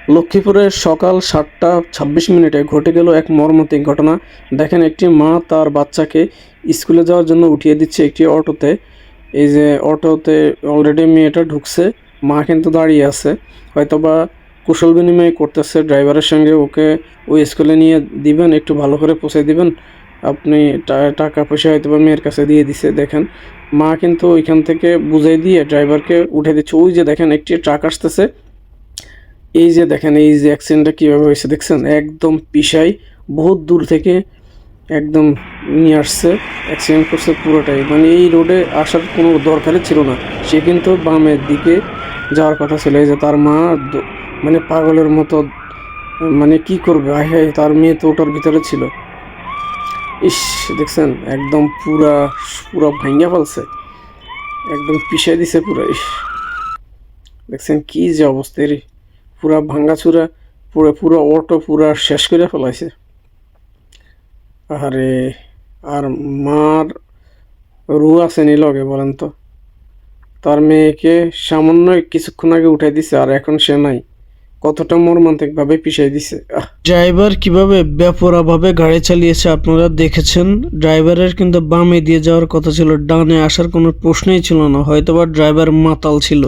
লক্ষ্মীপুরে সকাল 7:26 ঘটে গেল এক মর্মান্তিক ঘটনা। দেখেন, একটি মা তার বাচ্চাকে স্কুলে যাওয়ার জন্য উঠিয়ে দিচ্ছে একটি অটোতে। এই যে অটোতে অলরেডি মেয়েটা ঢুকছে, মা কিন্তু দাঁড়িয়ে আছে, হয়তোবা কুশল বিনিময় করতেছে ড্রাইভারের সঙ্গে। ওকে ওই স্কুলে নিয়ে দিবেন, একটু ভালো করে পৌঁছে দিবেন আপনি। টাকা পয়সা হয়তোবা মেয়ের কাছে দিয়ে দিছে। দেখেন, মা কিন্তু ওইখান থেকে বুঝাই দিয়ে ড্রাইভারকে উঠে দিচ্ছে। ওই যে দেখেন, একটি ট্রাক আসতেছে। এই যে দেখেন, এই যে অ্যাক্সিডেন্টটা কীভাবে হয়েছে দেখছেন, একদম পিছাই বহুত দূর থেকে একদম নিয়ে আসছে, অ্যাক্সিডেন্ট করছে পুরোটাই। মানে এই রোডে আসার কোনো দরকারই ছিল না। সে কিন্তু বামের দিকে যাওয়ার কথা ছিল। এই যে তার মা মানে পাগলের মতো, মানে কি করবে, আয় হায়, তার মেয়ে তো ওটার ভিতরে ছিল। ইস, দেখছেন একদম পুরা পুরা ভাঙ্গা ফেলছে, একদম পিষাই দিছে পুরা। ইস, দেখছেন কি যে অবস্থা রে, পুরা ভাঙ্গাচুরা, পুরো পুরো অটো পুরা শেষ করে ফেলাইছে। আরে, আর মার রু আসেনি লগে, বলেন তো? তার মেয়েকে সামান্য কিছুক্ষণ আগে উঠাই দিছে, আর এখন সে নাই। কতটা মর্মান্তিক ভাবে পিছাই দিছে। ড্রাইভার কিভাবে বেপরোয়াভাবে গাড়ি চালিয়েছে আপনারা দেখেছেন। ড্রাইভারের কিন্তু বামে দিয়ে যাওয়ার কথা ছিল, ডানে আসার কোনো প্রশ্নই ছিল না। হয়তোবা ড্রাইভার মাতাল ছিল।